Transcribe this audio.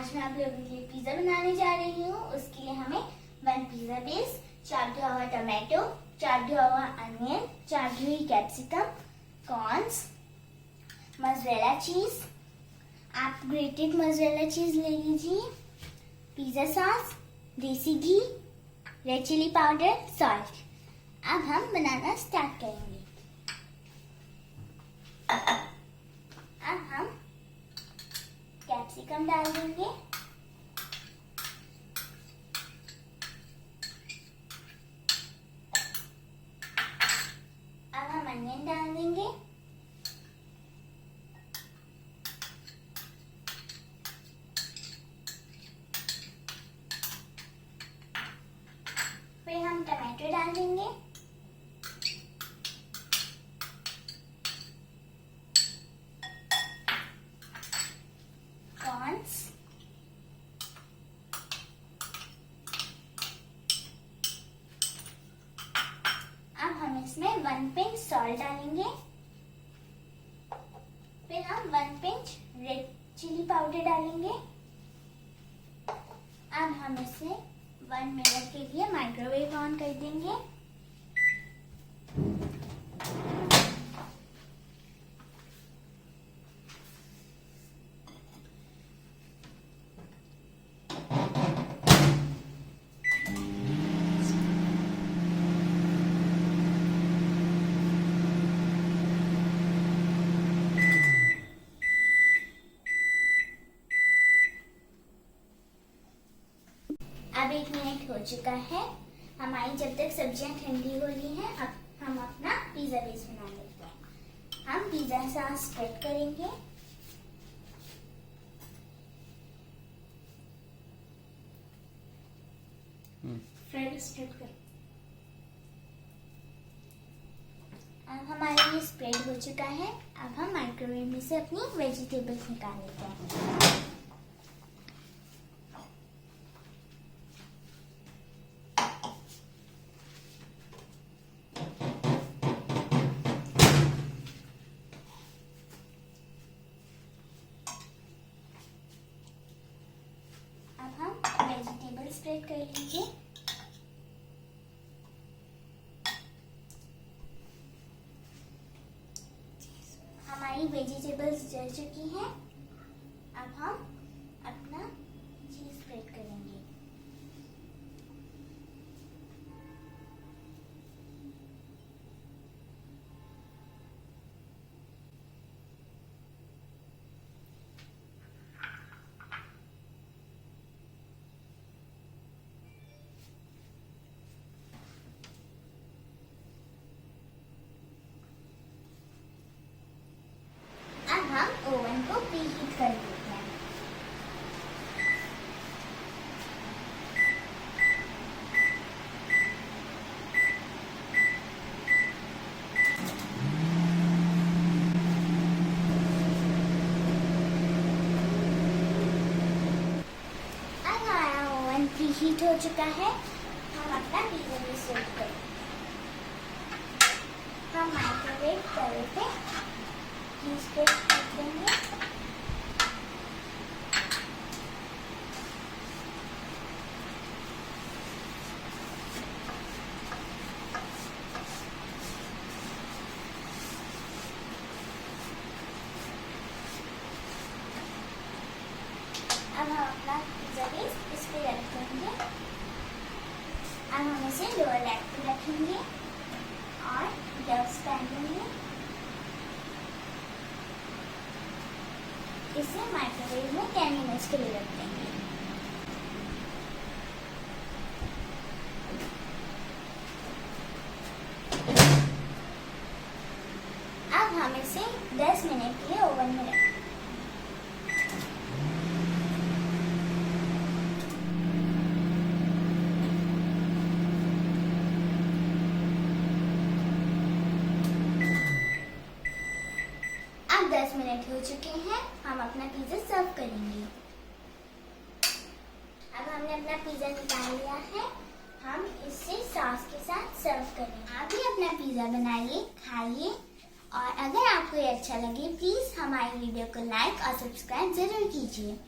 आज मैं आप लोगों के लिए पिज्जा बनाने जा रही हूँ। उसके लिए हमें 1 पिज्जा बेस, चॉप्ड हुआ टोमेटो, चॉप्ड हुआ अनियन, चॉप्ड हुई कैप्सिकम, कॉर्न्स, मोज़रेला चीज, आप ग्रेटेड मोज़रेला चीज ले लीजिए, पिज्जा सॉस, देसी घी, रेड चिली पाउडर, सॉल्ट। अब हम बनाना स्टार्ट करेंगे। अब हम कैप्सिकम डाल देंगे, अब हम अनियन डाल देंगे, फिर हम टमाटो डाल देंगे, कॉर्न्स, अब हम इसमें 1 पिंच सॉल्ट डालेंगे, फिर हम 1 पिंच रेड चिली पाउडर डालेंगे। अब हम इसे 1 मिनट के लिए माइक्रोवेव ऑन कर देंगे। अब 1 मिनट हो चुका है। हमारी जब तक सब्जियां ठंडी हो रही हैं, अब हम अपना पिज्जा बेस बना लेते हैं। हम पिज्जा सॉस स्प्रेड करेंगे, फ्रेड स्प्रेड कर। अब हमारा ये स्प्रेड हो चुका है। अब हम माइक्रोवेव में से अपनी वेजिटेबल्स निकाल लेते हैं। अब हम वेजिटेबल स्प्रेड कर लीजिए। हमारी वेजिटेबल्स जल चुकी हैं। अब हम अपना चीज स्प्रेड करेंगे। अब हम ओवन को प्रीहीट कर देते हैं। अब हमारा ओवन प्रीहीट हो चुका है। हम अपना पिज्जा बेस सेट करें। हम माइक्रोवेव तवे पे चीज को रख देंगे। अब हम अपना पिज्जा बेस इस पे रख देंगे। अब हम इसे लोअर रैक पे रखेंगे और ग्लव्स पहन लेंगे। इसे माइक्रोवेव में 10 मिनट्स के लिए रख देंगे। अब हम इसे 10 मिनट के लिए ओवन में रखेंगे। अब 10 मिनट हो चुके हैं। हम अपना पिज्जा सर्व करेंगे। अब हमने अपना पिज्जा निकाल लिया है। हम इसे सॉस के साथ सर्व करेंगे। आप भी अपना पिज्जा बनाइए, खाइए और अगर आपको ये अच्छा लगे प्लीज हमारी वीडियो को लाइक और सब्सक्राइब जरूर कीजिए।